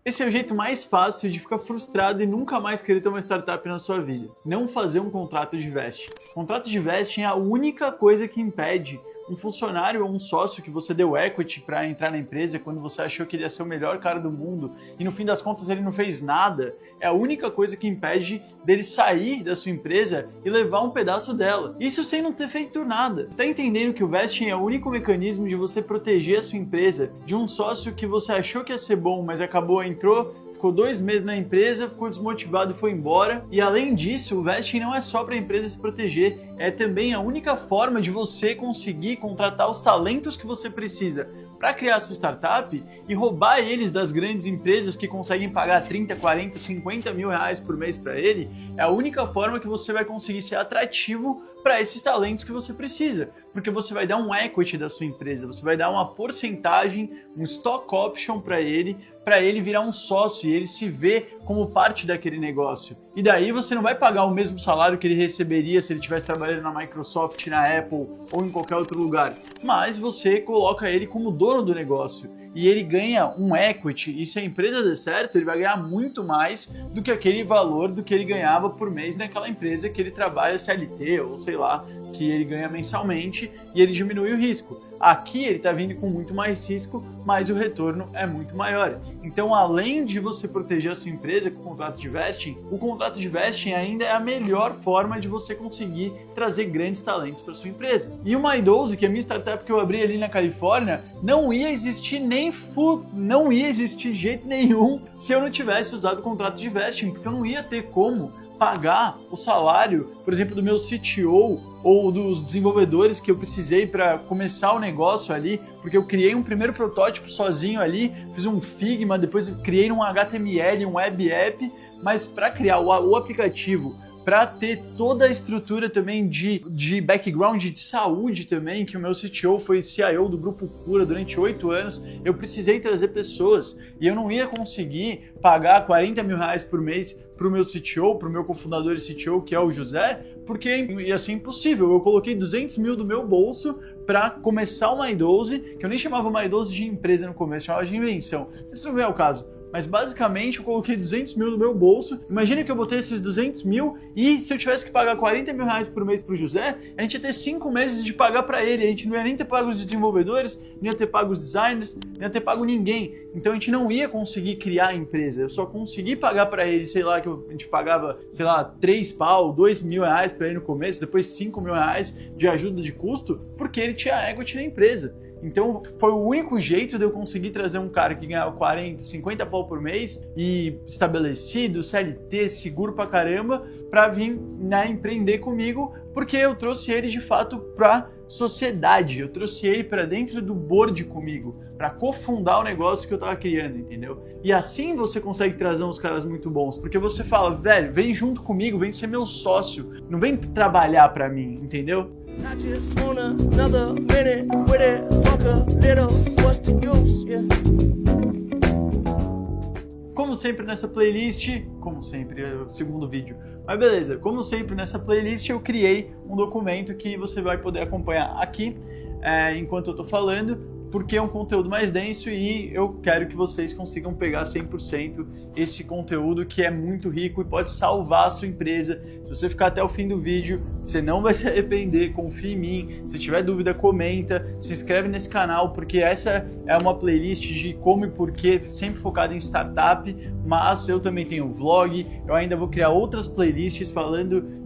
Esse é o jeito mais fácil de ficar frustrado e nunca mais querer ter uma startup na sua vida. Não fazer um contrato de vesting. Contrato de vesting é a única coisa que impede um funcionário ou um sócio que você deu equity para entrar na empresa quando você achou que ele ia ser o melhor cara do mundo e no fim das contas ele não fez nada. É a única coisa que impede dele sair da sua empresa e levar um pedaço dela. Isso sem não ter feito nada. Tá entendendo que o vesting é o único mecanismo de você proteger a sua empresa de um sócio que você achou que ia ser bom, mas entrou, ficou 2 meses na empresa, ficou desmotivado e foi embora. E além disso, o vesting não é só para a empresa se proteger, é também a única forma de você conseguir contratar os talentos que você precisa para criar a sua startup e roubar eles das grandes empresas que conseguem pagar 30, 40, 50 mil reais por mês para ele. É a única forma que você vai conseguir ser atrativo para esses talentos que você precisa, porque você vai dar um equity da sua empresa, você vai dar uma porcentagem, um stock option para ele virar um sócio e ele se ver como parte daquele negócio. E daí você não vai pagar o mesmo salário que ele receberia se ele estivesse trabalhando na Microsoft, na Apple ou em qualquer outro lugar, mas você coloca ele como dono do negócio. E ele ganha um equity, e se a empresa der certo, ele vai ganhar muito mais do que aquele valor do que ele ganhava por mês naquela empresa que ele trabalha CLT, ou sei lá, que ele ganha mensalmente, e ele diminui o risco. Aqui ele está vindo com muito mais risco, mas o retorno é muito maior. Então, além de você proteger a sua empresa com o contrato de vesting, o contrato de vesting ainda é a melhor forma de você conseguir trazer grandes talentos para sua empresa. E o My12, que é a minha startup que eu abri ali na Califórnia, não ia existir não ia existir de jeito nenhum se eu não tivesse usado o contrato de vesting, porque eu não ia ter como pagar o salário, por exemplo, do meu CTO ou dos desenvolvedores que eu precisei para começar o negócio ali, porque eu criei um primeiro protótipo sozinho ali, fiz um Figma, depois criei um HTML, um web app, mas para criar o aplicativo, para ter toda a estrutura também de background de saúde também, que o meu CTO foi CIO do Grupo Cura durante 8 anos, eu precisei trazer pessoas e eu não ia conseguir pagar 40 mil reais por mês para o meu CTO, para o meu cofundador e CTO, que é o José, porque ia ser impossível. Eu coloquei 200 mil do meu bolso para começar o My12, que eu nem chamava o My12 de empresa no começo, chamava de invenção. Isso não é o caso. Mas basicamente eu coloquei 200 mil no meu bolso. Imagina que eu botei esses 200 mil e se eu tivesse que pagar 40 mil reais por mês pro José, a gente ia ter 5 meses de pagar para ele. A gente não ia nem ter pago os desenvolvedores, não ia ter pago os designers, não ia ter pago ninguém. Então a gente não ia conseguir criar a empresa. Eu só consegui pagar para ele, sei lá, que a gente pagava, sei lá, 3 pau, 2 mil reais para ele no começo, depois 5 mil reais de ajuda de custo, porque ele tinha equity na empresa. Então foi o único jeito de eu conseguir trazer um cara que ganhava 40, 50 pau por mês e estabelecido, CLT, seguro pra caramba, pra vir empreender comigo, porque eu trouxe ele de fato pra sociedade, eu trouxe ele pra dentro do board comigo, pra cofundar o negócio que eu tava criando, entendeu? E assim você consegue trazer uns caras muito bons, porque você fala, velho, vem junto comigo, vem ser meu sócio, não vem trabalhar pra mim, entendeu? I just want another minute with it. Fuck a little, what's the use? Yeah. Como sempre nessa playlist, como sempre, é o segundo vídeo, mas beleza, como sempre nessa playlist eu criei um documento que você vai poder acompanhar aqui enquanto eu tô falando, porque é um conteúdo mais denso e eu quero que vocês consigam pegar 100% esse conteúdo que é muito rico e pode salvar a sua empresa. Se você ficar até o fim do vídeo, você não vai se arrepender, confia em mim. Se tiver dúvida, comenta, se inscreve nesse canal, porque essa é uma playlist de como e porquê, sempre focada em startup, mas eu também tenho vlog, eu ainda vou criar outras playlists falando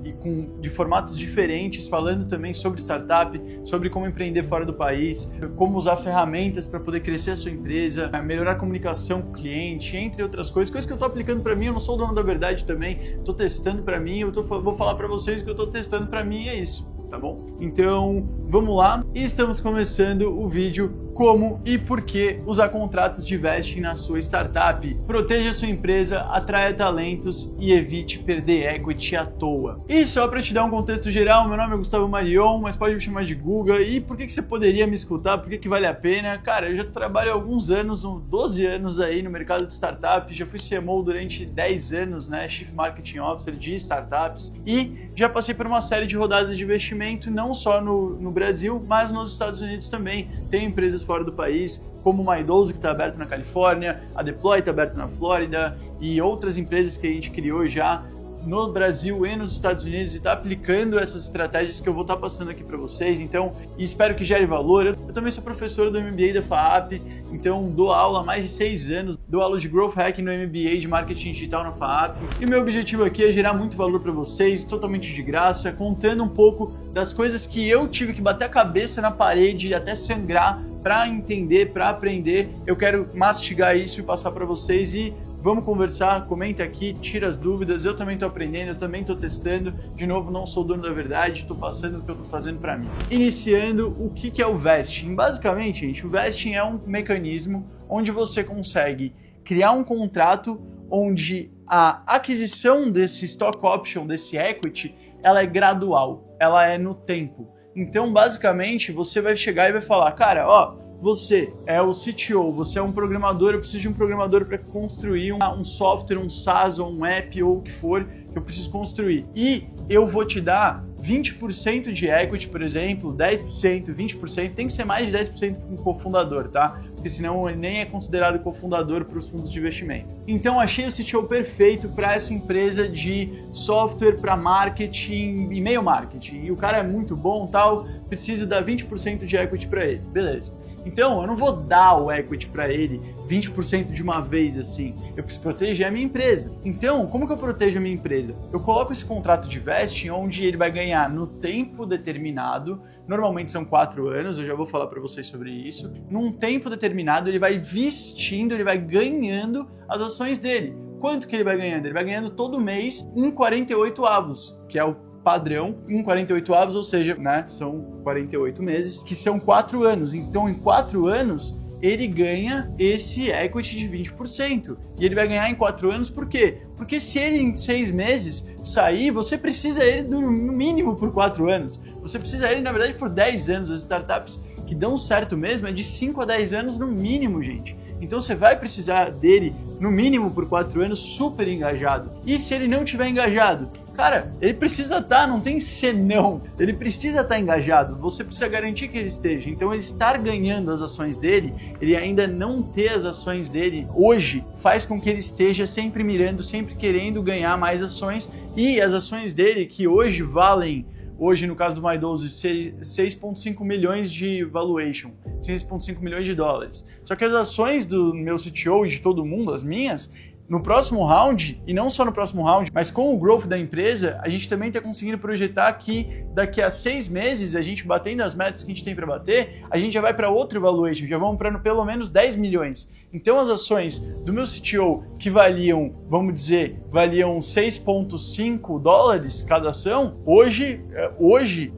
de formatos diferentes, falando também sobre startup, sobre como empreender fora do país, como usar ferramentas para poder crescer a sua empresa, melhorar a comunicação com o cliente, entre outras coisas que eu estou aplicando para mim. Eu não sou o dono da verdade também, estou testando para mim, vou falar para vocês que eu estou testando para mim e é isso, tá bom? Então, vamos lá, e estamos começando o vídeo como e por que usar contratos de vesting na sua startup. Proteja sua empresa, atraia talentos e evite perder equity à toa. E só para te dar um contexto geral, meu nome é Gustavo Marion, mas pode me chamar de Guga. E por que você poderia me escutar? Por que vale a pena? Cara, eu já trabalho há alguns anos, 12 anos aí no mercado de startup, já fui CMO durante 10 anos, né, Chief Marketing Officer de startups, e já passei por uma série de rodadas de investimento, não só no Brasil, mas nos Estados Unidos também. Tenho empresas fora do país, como o Maidoso, que está aberto na Califórnia, a Deploy está aberto na Flórida e outras empresas que a gente criou já no Brasil e nos Estados Unidos e está aplicando essas estratégias que eu vou estar passando aqui para vocês. Então, espero que gere valor. Eu também sou professor do MBA da FAAP, então dou aula há mais de 6 anos, dou aula de Growth Hacking no MBA de Marketing Digital na FAAP. E o meu objetivo aqui é gerar muito valor para vocês, totalmente de graça, contando um pouco das coisas que eu tive que bater a cabeça na parede até sangrar para entender, para aprender. Eu quero mastigar isso e passar para vocês e vamos conversar, comenta aqui, tira as dúvidas, eu também estou aprendendo, eu também estou testando, de novo, não sou dono da verdade, estou passando o que eu estou fazendo para mim. Iniciando, o que é o vesting? Basicamente, gente, o vesting é um mecanismo onde você consegue criar um contrato onde a aquisição desse stock option, desse equity, ela é gradual, ela é no tempo. Então, basicamente, você vai chegar e vai falar, cara, ó, você é o CTO, você é um programador, eu preciso de um programador para construir um software, um SaaS ou um app ou o que for que eu preciso construir. E eu vou te dar 20% de equity, por exemplo, 10%, 20%, tem que ser mais de 10% com o cofundador, tá? Porque senão ele nem é considerado cofundador para os fundos de investimento. Então achei o CTO perfeito para essa empresa de software para marketing, e-mail marketing. E o cara é muito bom, tal, preciso dar 20% de equity para ele. Beleza. Então, eu não vou dar o equity para ele 20% de uma vez assim. Eu preciso proteger a minha empresa. Então, como que eu protejo a minha empresa? Eu coloco esse contrato de vesting onde ele vai ganhar no tempo determinado. Normalmente são 4 anos, eu já vou falar para vocês sobre isso. Num tempo determinado, ele vai vestindo, ele vai ganhando as ações dele. Quanto que ele vai ganhando? Ele vai ganhando todo mês 1,48 avos, que é o padrão, 1,48 avos, ou seja, né, são 48 meses, que são 4 anos. Então, em 4 anos, ele ganha esse equity de 20%. E ele vai ganhar em 4 anos por quê? Porque se ele em 6 meses sair, você precisa ele no mínimo por 4 anos. Você precisa ele, na verdade, por 10 anos. As startups que dão certo mesmo é de 5 a 10 anos no mínimo, gente. Então você vai precisar dele, no mínimo por 4 anos, super engajado. E se ele não estiver engajado? Cara, ele precisa estar, não tem senão. Ele precisa estar engajado, você precisa garantir que ele esteja. Então ele estar ganhando as ações dele, ele ainda não ter as ações dele hoje, faz com que ele esteja sempre mirando, sempre querendo ganhar mais ações. E as ações dele, que hoje valem, hoje no caso do Maidoso, 6,5 milhões de valuation, 6,5 milhões de dólares. Só que as ações do meu CTO e de todo mundo, as minhas, no próximo round, e não só no próximo round, mas com o growth da empresa, a gente também está conseguindo projetar que daqui a 6 meses, a gente batendo as metas que a gente tem para bater, a gente já vai para outro valuation, já vamos para pelo menos 10 milhões. Então as ações do meu CTO que valiam, vamos dizer, valiam 6,5 dólares cada ação, hoje,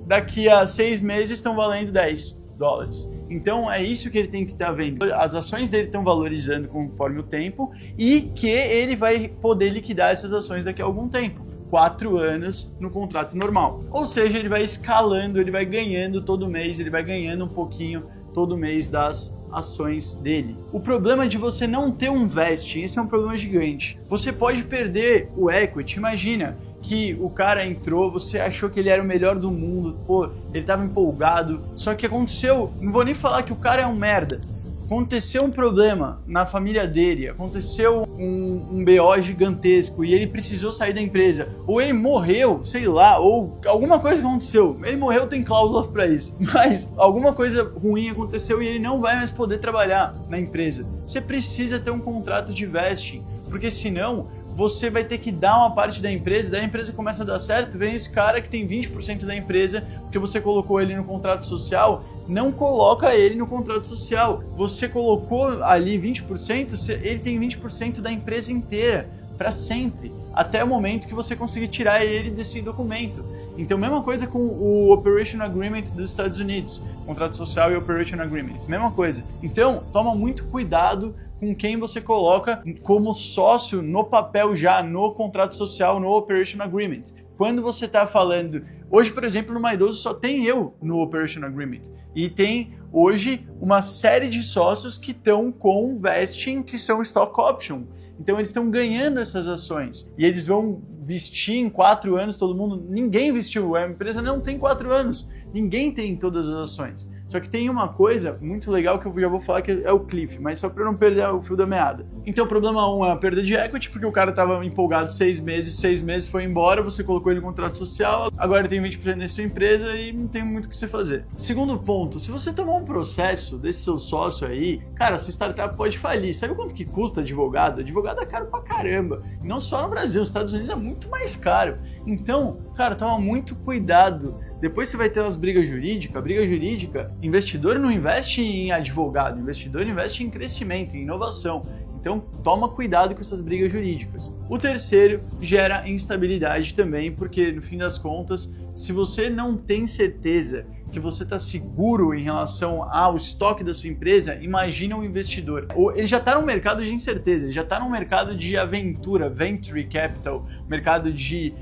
daqui a 6 meses estão valendo 10 dólares. Então é isso que ele tem que estar vendo. As ações dele estão valorizando conforme o tempo e que ele vai poder liquidar essas ações daqui a algum tempo. 4 anos no contrato normal. Ou seja, ele vai escalando, ele vai ganhando todo mês, ele vai ganhando um pouquinho todo mês das ações dele. O problema de você não ter um vesting, esse é um problema gigante. Você pode perder o equity, imagina que o cara entrou, você achou que ele era o melhor do mundo, pô, ele tava empolgado, só que aconteceu, não vou nem falar que o cara é um merda, aconteceu um problema na família dele, aconteceu um BO gigantesco e ele precisou sair da empresa, ou ele morreu, sei lá, ou alguma coisa aconteceu, ele morreu, tem cláusulas para isso, mas alguma coisa ruim aconteceu e ele não vai mais poder trabalhar na empresa. Você precisa ter um contrato de vesting, porque senão você vai ter que dar uma parte da empresa, daí a empresa começa a dar certo, vem esse cara que tem 20% da empresa, porque você colocou ele no contrato social, não coloca ele no contrato social. Você colocou ali 20%, ele tem 20% da empresa inteira, para sempre, até o momento que você conseguir tirar ele desse documento. Então, mesma coisa com o Operation Agreement dos Estados Unidos, contrato social e Operation Agreement, mesma coisa. Então, toma muito cuidado com quem você coloca como sócio no papel já, no contrato social, no Operation Agreement. Quando você está falando... Hoje, por exemplo, no Maidoso só tem eu no Operation Agreement. E tem, hoje, uma série de sócios que estão com vesting, que são stock option. Então, eles estão ganhando essas ações. E eles vão vestir em 4 anos, todo mundo... Ninguém vestiu, a empresa não tem 4 anos. Ninguém tem todas as ações. Só que tem uma coisa muito legal que eu já vou falar que é o cliff, mas só para não perder o fio da meada. Então o problema 1 é a perda de equity, porque o cara estava empolgado 6 meses foi embora, você colocou ele no contrato social, agora ele tem 20% na sua empresa e não tem muito o que você fazer. Segundo ponto, se você tomar um processo desse seu sócio aí, cara, sua startup pode falir. Sabe quanto que custa advogado? Advogado é caro pra caramba. E não só no Brasil, nos Estados Unidos é muito mais caro. Então, cara, toma muito cuidado. Depois você vai ter umas brigas jurídicas. Briga jurídica, investidor não investe em advogado, investidor investe em crescimento, em inovação. Então, toma cuidado com essas brigas jurídicas. O terceiro gera instabilidade também, porque no fim das contas, se você não tem certeza que você está seguro em relação ao estoque da sua empresa, imagina um investidor. Ele já está no mercado de incerteza, ele já está no mercado de aventura, venture capital, mercado de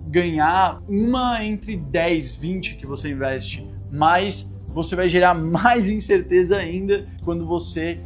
ganhar uma entre 10, 20 que você investe, mas você vai gerar mais incerteza ainda quando você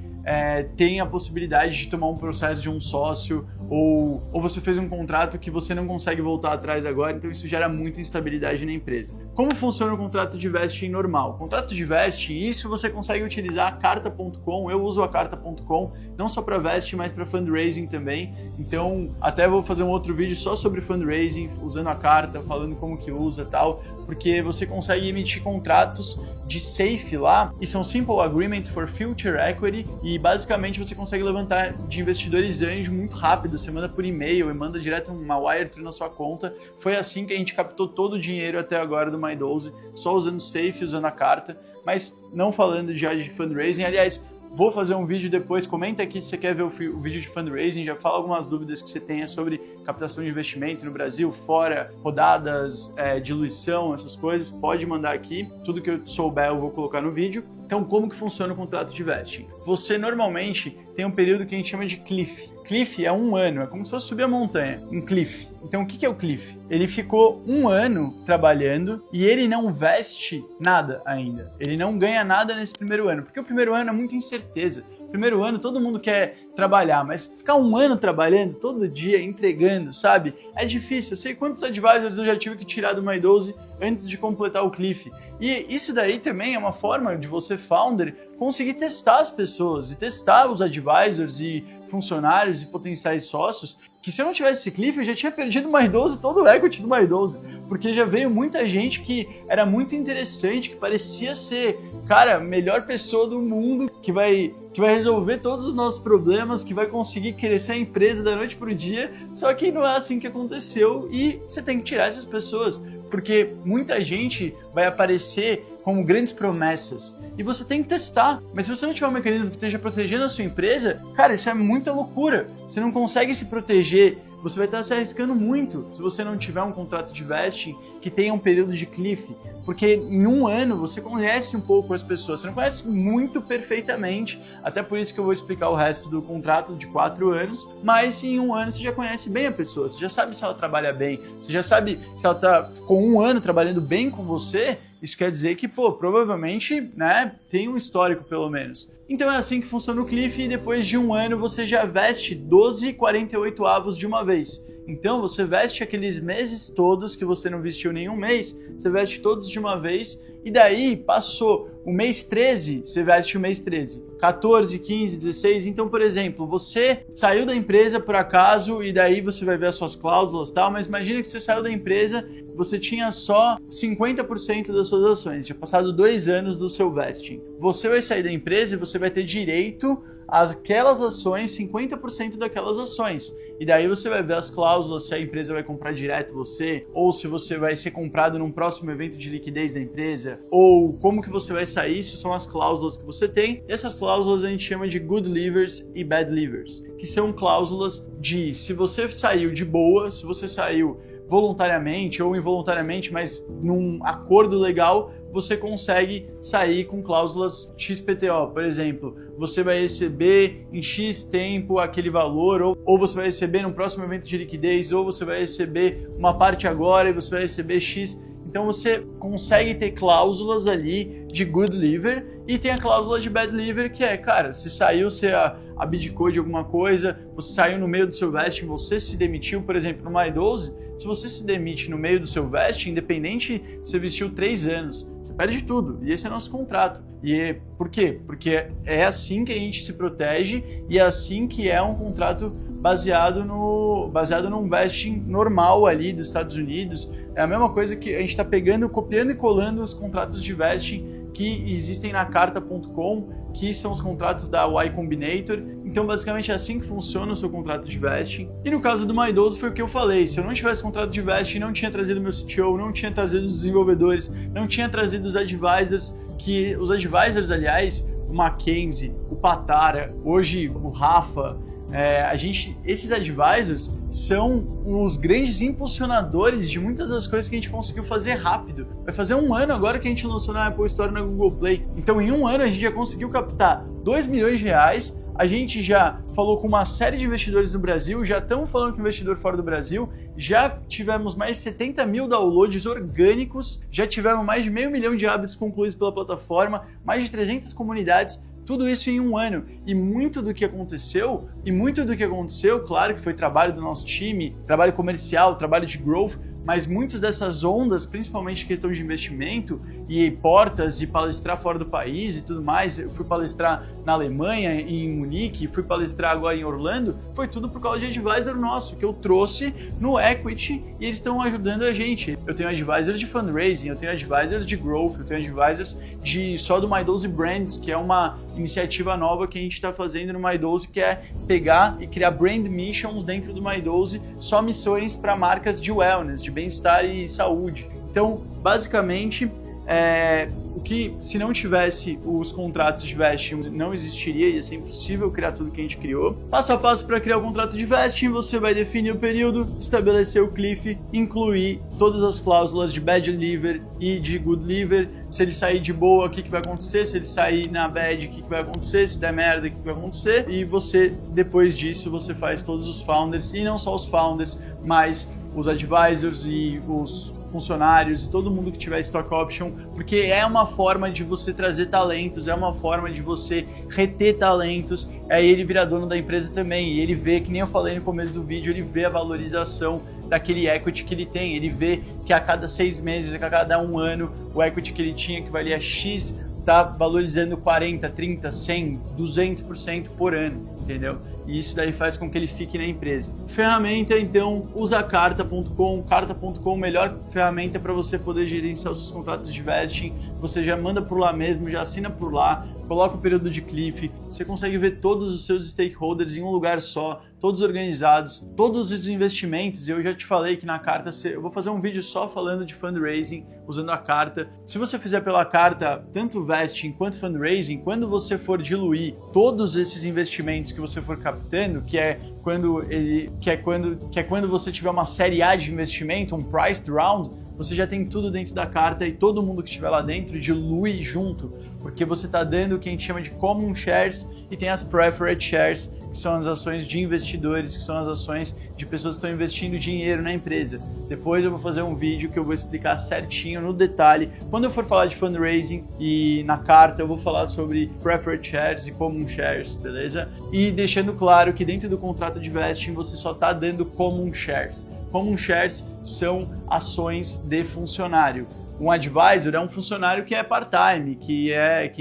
tem a possibilidade de tomar um processo de um sócio ou você fez um contrato que você não consegue voltar atrás agora, então isso gera muita instabilidade na empresa. Como funciona o contrato de vesting normal? O contrato de vesting, isso você consegue utilizar a carta.com, eu uso a carta.com, não só para vesting, mas para fundraising também, então até vou fazer um outro vídeo só sobre fundraising, usando a carta, falando como que usa e tal, porque você consegue emitir contratos de safe lá, e são Simple Agreements for Future Equity, e basicamente você consegue levantar de investidores anjo muito rápido, você manda por e-mail e manda direto uma wire na sua conta. Foi assim que a gente captou todo o dinheiro até agora do My12, só usando safe, usando a carta, mas não falando já de fundraising. Aliás, vou fazer um vídeo depois, comenta aqui se você quer ver o vídeo de fundraising, já fala algumas dúvidas que você tenha sobre captação de investimento no Brasil, fora rodadas, diluição, essas coisas, pode mandar aqui, tudo que eu souber eu vou colocar no vídeo. Então, como que funciona o contrato de vesting? Você normalmente tem um período que a gente chama de cliff. Cliff é 1 ano, é como se fosse subir a montanha, um cliff. Então, o que é o cliff? Ele ficou 1 ano trabalhando e ele não veste nada ainda. Ele não ganha nada nesse primeiro ano, porque o primeiro ano é muita incerteza. Primeiro ano todo mundo quer trabalhar, mas ficar 1 ano trabalhando, todo dia, entregando, sabe? É difícil. Eu sei quantos advisors eu já tive que tirar do My12 antes de completar o cliff. E isso daí também é uma forma de você, founder, conseguir testar as pessoas e testar os advisors e funcionários e potenciais sócios, que se eu não tivesse esse cliff, eu já tinha perdido o My12, todo o equity do My12, porque já veio muita gente que era muito interessante, que parecia ser, cara, a melhor pessoa do mundo, que vai resolver todos os nossos problemas, que vai conseguir crescer a empresa da noite pro dia, só que não é assim que aconteceu e você tem que tirar essas pessoas, porque muita gente vai aparecer como grandes promessas e você tem que testar, mas se você não tiver um mecanismo que esteja protegendo a sua empresa, cara, isso é muita loucura, você não consegue se proteger, você vai estar se arriscando muito se você não tiver um contrato de vesting que tenha um período de cliff, porque em 1 ano você conhece um pouco as pessoas, você não conhece muito perfeitamente, até por isso que eu vou explicar o resto do contrato de 4 anos, mas em 1 ano você já conhece bem a pessoa, você já sabe se ela trabalha bem, você já sabe se ela ficou 1 ano trabalhando bem com você, isso quer dizer que, provavelmente, né, tem um histórico pelo menos. Então é assim que funciona o cliff e depois de 1 ano você já veste 12/48 de uma vez. Então você veste aqueles meses todos que você não vestiu nenhum mês, você veste todos de uma vez e daí passou o mês 13, você veste o mês 13. 14, 15, 16, então, por exemplo, você saiu da empresa por acaso e daí você vai ver as suas cláusulas e tal, mas imagina que você saiu da empresa, você tinha só 50% das suas ações, tinha passado 2 anos do seu vesting. Você vai sair da empresa e você vai ter direito àquelas ações, 50% daquelas ações. E daí você vai ver as cláusulas, se a empresa vai comprar direto você, ou se você vai ser comprado num próximo evento de liquidez da empresa, ou como que você vai sair, isso são as cláusulas que você tem. E essas cláusulas a gente chama de good levers e bad levers, que são cláusulas de se você saiu de boa, se você saiu voluntariamente ou involuntariamente, mas num acordo legal, você consegue sair com cláusulas XPTO, por exemplo, você vai receber em X tempo aquele valor, ou você vai receber no próximo evento de liquidez, ou você vai receber uma parte agora e você vai receber X. Então você consegue ter cláusulas ali de good lever e tem a cláusula de bad lever que é, cara, se saiu, se a abdicou de alguma coisa, você saiu no meio do seu vesting, você se demitiu, por exemplo, no My12, se você se demite no meio do seu vesting, independente se você vestiu 3 anos, você perde tudo. E esse é nosso contrato. E por quê? Porque é assim que a gente se protege e é assim que é um contrato baseado num vesting normal ali dos Estados Unidos. É a mesma coisa que a gente está pegando, copiando e colando os contratos de vesting que existem na carta.com, que são os contratos da Y Combinator. Então, basicamente, é assim que funciona o seu contrato de vesting. E no caso do My12 foi o que eu falei, se eu não tivesse contrato de vesting, não tinha trazido meu CTO, não tinha trazido os desenvolvedores, não tinha trazido os advisors, que os advisors, aliás, o Mackenzie, o Patara, hoje o Rafa, esses advisors são os grandes impulsionadores de muitas das coisas que a gente conseguiu fazer rápido. Vai fazer 1 ano agora que a gente lançou na Apple Store na Google Play. Então, em 1 ano, a gente já conseguiu captar 2 milhões de reais. A gente já falou com uma série de investidores no Brasil, já estamos falando com investidor fora do Brasil, já tivemos mais de 70 mil downloads orgânicos, já tivemos mais de 500 mil de hábitos concluídos pela plataforma, mais de 300 comunidades. Tudo isso em 1 ano. E muito do que aconteceu, claro que foi trabalho do nosso time, trabalho comercial, trabalho de growth, mas muitas dessas ondas, principalmente questão de investimento e portas e palestrar fora do país e tudo mais, eu fui palestrar na Alemanha, em Munique, fui palestrar agora em Orlando, foi tudo por causa de advisor nosso, que eu trouxe no Equity e eles estão ajudando a gente. Eu tenho advisors de fundraising, eu tenho advisors de growth, eu tenho advisors só do My12 Brands, que é uma iniciativa nova que a gente está fazendo no My12, que é pegar e criar brand missions dentro do My12, só missões para marcas de wellness, de bem-estar e saúde. Então, basicamente, o que, se não tivesse os contratos de vesting, não existiria, ia ser impossível criar tudo que a gente criou. Passo a passo para criar o contrato de vesting, você vai definir o período, estabelecer o cliff, incluir todas as cláusulas de bad liver e de good liver. Se ele sair de boa, o que vai acontecer? Se ele sair na bad, o que vai acontecer? Se der merda, o que vai acontecer? E você, depois disso, você faz todos os founders, e não só os founders, mas os advisors e os funcionários e todo mundo que tiver stock option, porque é uma forma de você trazer talentos, é uma forma de você reter talentos, aí ele vira dono da empresa também, e ele vê, que nem eu falei no começo do vídeo, ele vê a valorização daquele equity que ele tem, ele vê que a cada 6 meses, a cada 1 ano, o equity que ele tinha, que valia X, está valorizando 40, 30, 100, 200% por ano, entendeu? E isso daí faz com que ele fique na empresa. Ferramenta, então, usa carta.com. Carta.com, melhor ferramenta para você poder gerenciar os seus contratos de vesting. Você já manda por lá mesmo, já assina por lá, coloca o período de cliff, você consegue ver todos os seus stakeholders em um lugar só, todos organizados, todos os investimentos. Eu já te falei que na carta, eu vou fazer um vídeo só falando de fundraising, usando a carta. Se você fizer pela carta, tanto vesting quanto fundraising, quando você for diluir todos esses investimentos que você for captando, que é quando você tiver uma série A de investimento, um priced round, você já tem tudo dentro da carta e todo mundo que estiver lá dentro dilui junto, porque você está dando o que a gente chama de common shares e tem as preferred shares, que são as ações de investidores, que são as ações de pessoas que estão investindo dinheiro na empresa. Depois eu vou fazer um vídeo que eu vou explicar certinho, no detalhe. Quando eu for falar de fundraising e na carta, eu vou falar sobre preferred shares e common shares, beleza? E deixando claro que dentro do contrato de vesting você só está dando common shares. Common shares são ações de funcionário. Um advisor é um funcionário que é part-time, que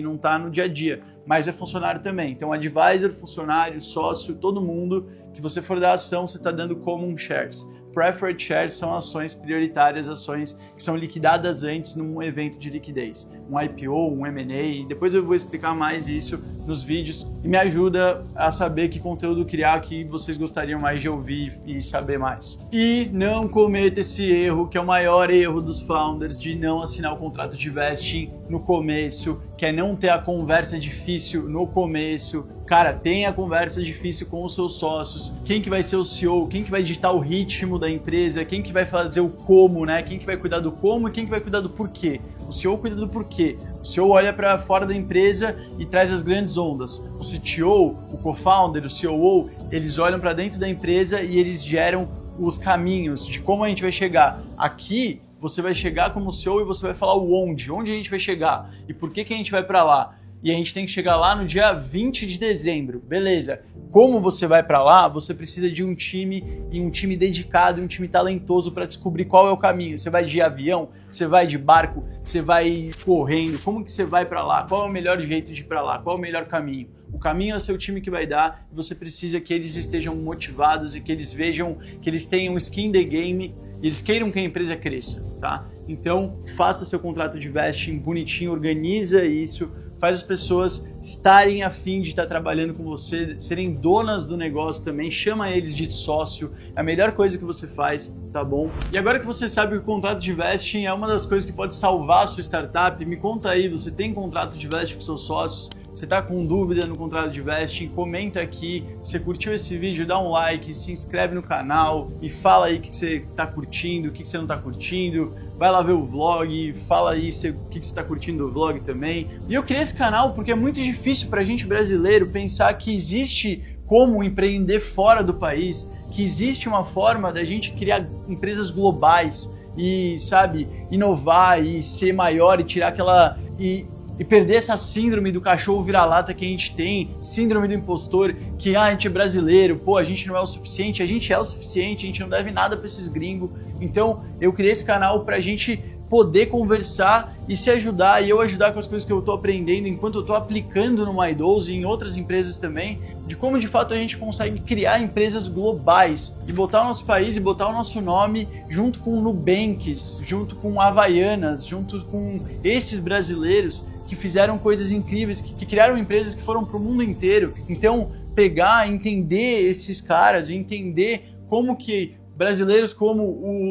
não está no dia a dia, mas é funcionário também. Então, advisor, funcionário, sócio, todo mundo que você for dar ação, você está dando common shares. Preferred shares são ações prioritárias, ações que são liquidadas antes num evento de liquidez. Um IPO, um M&A, depois eu vou explicar mais isso nos vídeos e me ajuda a saber que conteúdo criar que vocês gostariam mais de ouvir e saber mais. E não cometa esse erro, que é o maior erro dos founders, de não assinar o contrato de vesting no começo, que é não ter a conversa difícil no começo. Cara, tenha a conversa difícil com os seus sócios, quem que vai ser o CEO, quem que vai ditar o ritmo da empresa, quem que vai fazer o como, né? Quem que vai cuidar do como e quem que vai cuidar do porquê. O CEO cuida do porquê. O CEO olha para fora da empresa e traz as grandes ondas. O CTO, o co-founder, o COO, eles olham para dentro da empresa e eles geram os caminhos de como a gente vai chegar. Aqui, você vai chegar como CEO e você vai falar onde a gente vai chegar e por que a gente vai para lá. e a gente tem que chegar lá no dia 20 de dezembro. Beleza. Como você vai para lá? Você precisa de um time, e um time dedicado, e um time talentoso para descobrir qual é o caminho. Você vai de avião? Você vai de barco? Você vai correndo? Como que você vai para lá? Qual é o melhor jeito de ir para lá? Qual é o melhor caminho? O caminho é o seu time que vai dar, e você precisa que eles estejam motivados e que eles vejam, que eles tenham skin in the game e eles queiram que a empresa cresça, tá? Então, faça seu contrato de vesting bonitinho, organiza isso, faz as pessoas estarem a fim de estar trabalhando com você, serem donas do negócio também, chama eles de sócio, é a melhor coisa que você faz, tá bom? E agora que você sabe que o contrato de vesting é uma das coisas que pode salvar a sua startup, me conta aí, você tem contrato de vesting com seus sócios? Você está com dúvida no contrato de vesting? Comenta aqui. Se você curtiu esse vídeo, dá um like, se inscreve no canal e fala aí o que você está curtindo, o que você não está curtindo. Vai lá ver o vlog, fala aí o que você está curtindo do vlog também. E eu criei esse canal porque é muito difícil para a gente brasileiro pensar que existe como empreender fora do país, que existe uma forma da gente criar empresas globais e, sabe, inovar e ser maior e tirar aquela... E perder essa síndrome do cachorro vira-lata que a gente tem, síndrome do impostor, que a gente é brasileiro, pô, a gente não é o suficiente, a gente é o suficiente, a gente não deve nada para esses gringos. Então, eu criei esse canal pra gente poder conversar e se ajudar, e eu ajudar com as coisas que eu tô aprendendo enquanto eu tô aplicando no My12 e em outras empresas também, de como de fato a gente consegue criar empresas globais e botar o nosso país e botar o nosso nome junto com Nubanks, junto com Havaianas, junto com esses brasileiros que fizeram coisas incríveis, que criaram empresas que foram para o mundo inteiro. Então, pegar, entender esses caras, entender como que brasileiros como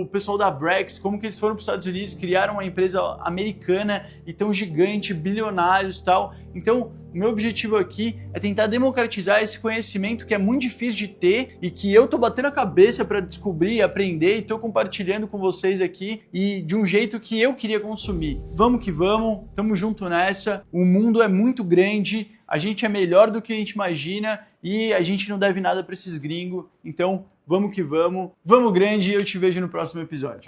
o pessoal da Brex, como que eles foram para os Estados Unidos, criaram uma empresa americana e tão gigante, bilionários e tal. Então, o meu objetivo aqui é tentar democratizar esse conhecimento que é muito difícil de ter e que eu tô batendo a cabeça para descobrir, aprender e tô compartilhando com vocês aqui e de um jeito que eu queria consumir. Vamos que vamos, tamo junto nessa. O mundo é muito grande, a gente é melhor do que a gente imagina e a gente não deve nada para esses gringos. Então, vamos que vamos. Vamos grande e eu te vejo no próximo episódio.